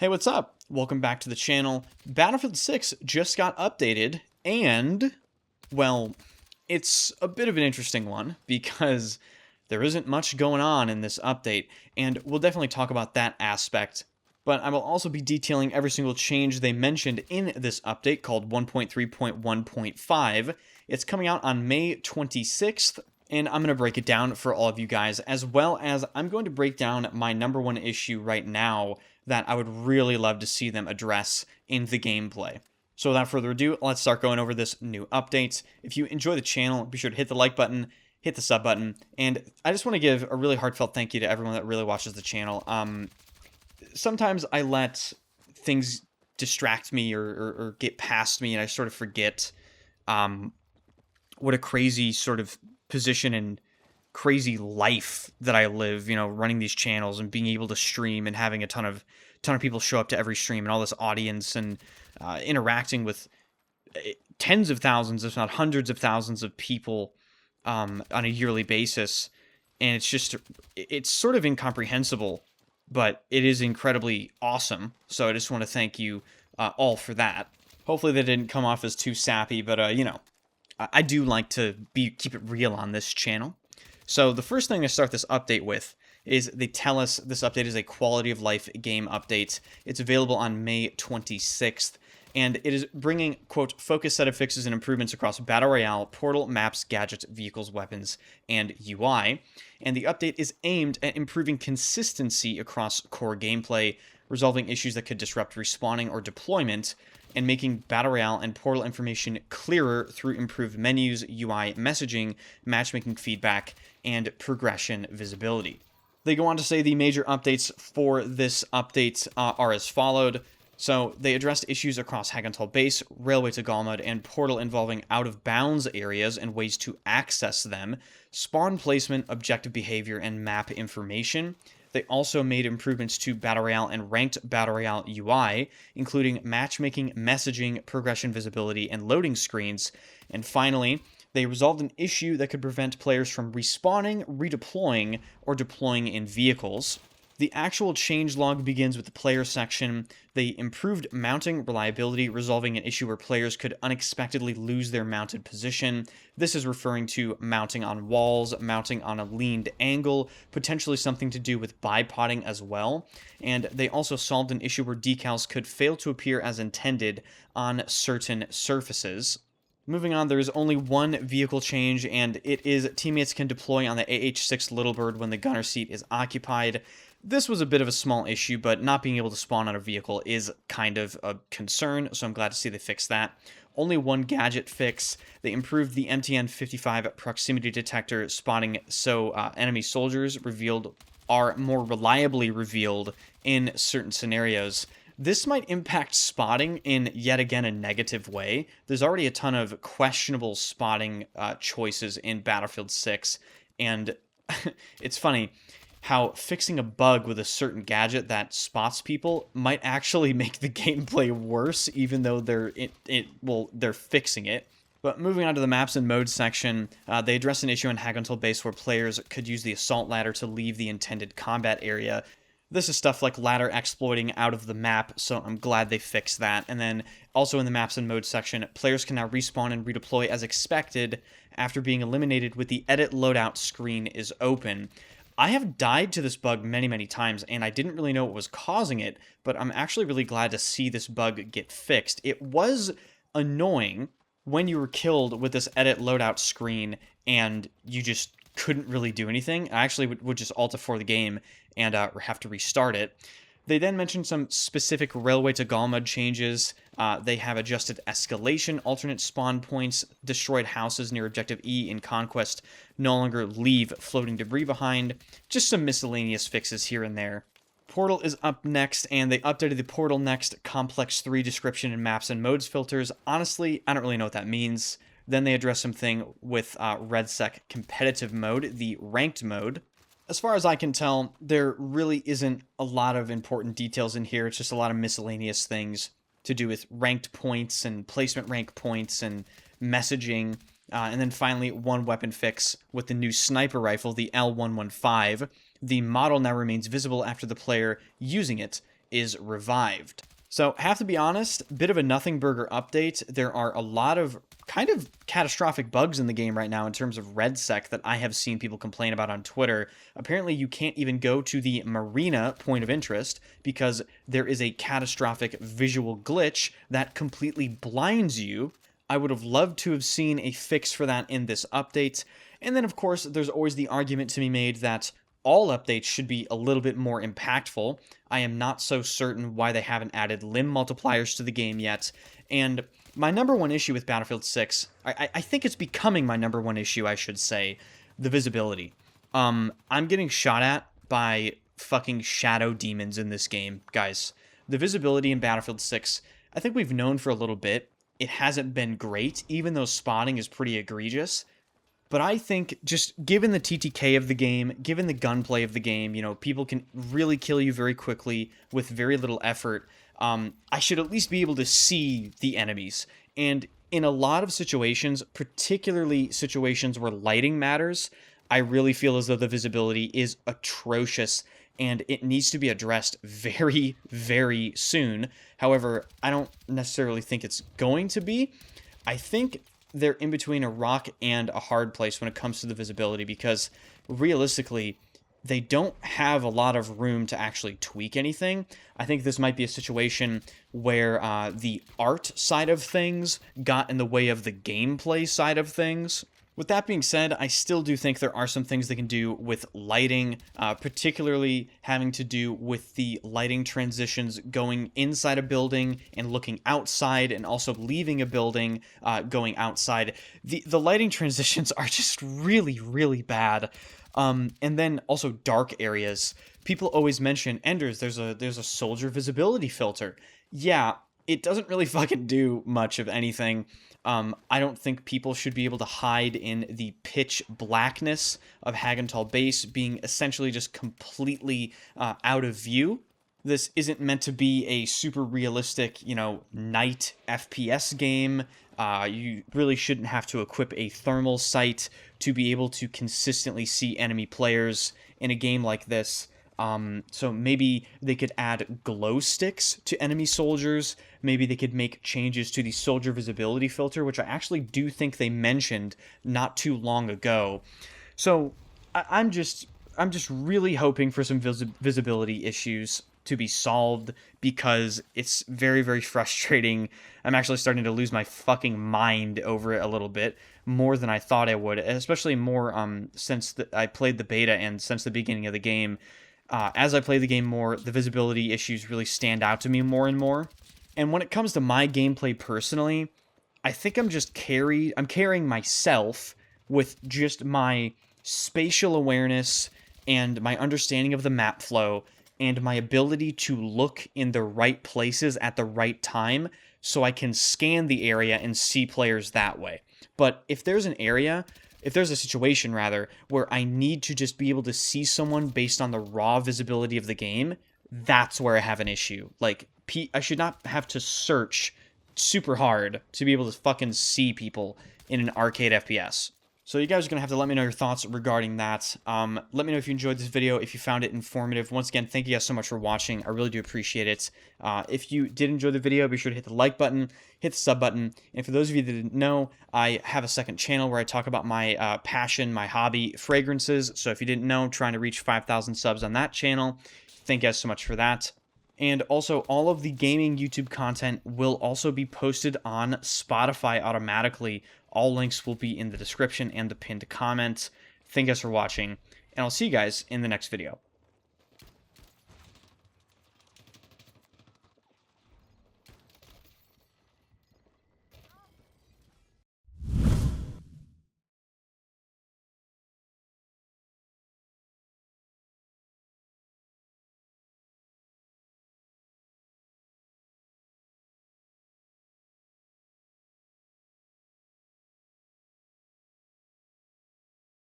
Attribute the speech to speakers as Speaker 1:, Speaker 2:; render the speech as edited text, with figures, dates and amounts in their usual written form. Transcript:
Speaker 1: Hey, what's up? Welcome back to the channel. Battlefield 6 just got updated, and, well, it's a bit of an interesting one because there isn't much going on in this update, and we'll definitely talk about that aspect. But I will also be detailing every single change they mentioned in this update called 1.3.1.5. It's coming out on May 26th, and I'm going to break it down for all of you guys, as well as I'm going to break down my number one issue right now that I would really love to see them address in the gameplay. So without further ado, let's start going over this new update. If you enjoy the channel, be sure to hit the like button, hit the sub button, and I just want to give a really heartfelt thank you to everyone that really watches the channel. Sometimes I let things distract me or get past me, and I sort of forget what a crazy sort of position and crazy life that I live, you know, running these channels and being able to stream and having a ton of people show up to every stream and all this audience and interacting with tens of thousands, if not hundreds of thousands of people on a yearly basis. And it's sort of incomprehensible, but it is incredibly awesome. So I just want to thank you all for that. Hopefully that didn't come off as too sappy, but you know, I do like to keep it real on this channel. So the first thing to start this update with is they tell us this update is a quality of life game update. It's available on May 26th, and it is bringing, quote, focused set of fixes and improvements across Battle Royale, Portal, maps, gadgets, vehicles, weapons, and UI. And the update is aimed at improving consistency across core gameplay, resolving issues that could disrupt respawning or deployment, and making Battle Royale and Portal information clearer through improved menus, UI messaging, matchmaking feedback, and progression visibility. They go on to say the major updates for this update are as followed. So they addressed issues across Hagental Base, Railway to Galmud, and Portal involving out-of-bounds areas and ways to access them, spawn placement, objective behavior, and map information. They also made improvements to Battle Royale and Ranked Battle Royale UI, including matchmaking, messaging, progression visibility, and loading screens. And finally, they resolved an issue that could prevent players from respawning, redeploying, or deploying in vehicles. The actual changelog begins with the player section. They improved mounting reliability, resolving an issue where players could unexpectedly lose their mounted position. This is referring to mounting on walls, mounting on a leaned angle, potentially something to do with bipoding as well. And they also solved an issue where decals could fail to appear as intended on certain surfaces. Moving on, there is only one vehicle change, and it is teammates can deploy on the AH-6 Little Bird when the gunner seat is occupied. This was a bit of a small issue, but not being able to spawn on a vehicle is kind of a concern, so I'm glad to see they fixed that. Only one gadget fix. They improved the MTN-55 proximity detector spotting so enemy soldiers revealed are more reliably revealed in certain scenarios. This might impact spotting in, yet again, a negative way. There's already a ton of questionable spotting choices in Battlefield 6, and it's funny how fixing a bug with a certain gadget that spots people might actually make the gameplay worse, even though they're fixing it. But moving on to the maps and modes section, they address an issue in Hagental Base where players could use the assault ladder to leave the intended combat area. This is stuff like ladder exploiting out of the map, so I'm glad they fixed that. And then also in the maps and modes section, players can now respawn and redeploy as expected after being eliminated with the edit loadout screen is open. I have died to this bug many, many times, and I didn't really know what was causing it, but I'm actually really glad to see this bug get fixed. It was annoying when you were killed with this edit loadout screen and you just couldn't really do anything. I actually would just Alt F4 the game and have to restart it. They then mentioned some specific Railway to Galmud changes. They have adjusted escalation, alternate spawn points, destroyed houses near Objective E in Conquest, no longer leave floating debris behind, just some miscellaneous fixes here and there. Portal is up next, and they updated the Portal Next Complex 3 description and maps and modes filters. Honestly, I don't really know what that means. Then they address something with RedSec competitive mode, the ranked mode. As far as I can tell, there really isn't a lot of important details in here. It's just a lot of miscellaneous things to do with ranked points and placement rank points and messaging. And then finally, one weapon fix with the new sniper rifle, the L115. The model now remains visible after the player using it is revived. So, have to be honest, bit of a nothing burger update. There are a lot of kind of catastrophic bugs in the game right now in terms of RedSec that I have seen people complain about on Twitter. Apparently, you can't even go to the marina point of interest because there is a catastrophic visual glitch that completely blinds you. I would have loved to have seen a fix for that in this update. And then, of course, there's always the argument to be made that all updates should be a little bit more impactful. I am not so certain why they haven't added limb multipliers to the game yet. And my number one issue with Battlefield 6, I think it's becoming my number one issue, I should say, the visibility. I'm getting shot at by fucking shadow demons in this game, guys. The visibility in Battlefield 6, I think we've known for a little bit. It hasn't been great, even though spotting is pretty egregious. But I think just given the TTK of the game, given the gunplay of the game, you know, people can really kill you very quickly with very little effort. I should at least be able to see the enemies. And in a lot of situations, particularly situations where lighting matters, I really feel as though the visibility is atrocious and it needs to be addressed very, very soon. However, I don't necessarily think it's going to be. I think they're in between a rock and a hard place when it comes to the visibility because realistically, they don't have a lot of room to actually tweak anything. I think this might be a situation where the art side of things got in the way of the gameplay side of things. With that being said, I still do think there are some things they can do with lighting, particularly having to do with the lighting transitions going inside a building and looking outside and also leaving a building, going outside. The lighting transitions are just really, really bad. And then also dark areas. People always mention, Enders, there's a soldier visibility filter. Yeah, it doesn't really fucking do much of anything. I don't think people should be able to hide in the pitch blackness of Hagental Base being essentially just completely out of view. This isn't meant to be a super realistic, you know, night FPS game. You really shouldn't have to equip a thermal sight to be able to consistently see enemy players in a game like this. So maybe they could add glow sticks to enemy soldiers. Maybe they could make changes to the soldier visibility filter, which I actually do think they mentioned not too long ago. So I'm just really hoping for some visibility issues to be solved because it's very, very frustrating. I'm actually starting to lose my fucking mind over it a little bit more than I thought I would, especially more since I played the beta and since the beginning of the game. As I play the game more, the visibility issues really stand out to me more and more. And when it comes to my gameplay personally, I think I'm carrying myself with just my spatial awareness and my understanding of the map flow and my ability to look in the right places at the right time so I can scan the area and see players that way. But if there's a situation rather, where I need to just be able to see someone based on the raw visibility of the game, that's where I have an issue. Like, I should not have to search super hard to be able to fucking see people in an arcade FPS. So you guys are going to have to let me know your thoughts regarding that. Let me know if you enjoyed this video, if you found it informative. Once again, thank you guys so much for watching. I really do appreciate it. If you did enjoy the video, be sure to hit the like button, hit the sub button. And for those of you that didn't know, I have a second channel where I talk about my passion, my hobby, fragrances. So if you didn't know, trying to reach 5,000 subs on that channel. Thank you guys so much for that. And also, all of the gaming YouTube content will also be posted on Spotify automatically. All links will be in the description and the pinned comment. Thank you guys for watching, and I'll see you guys in the next video.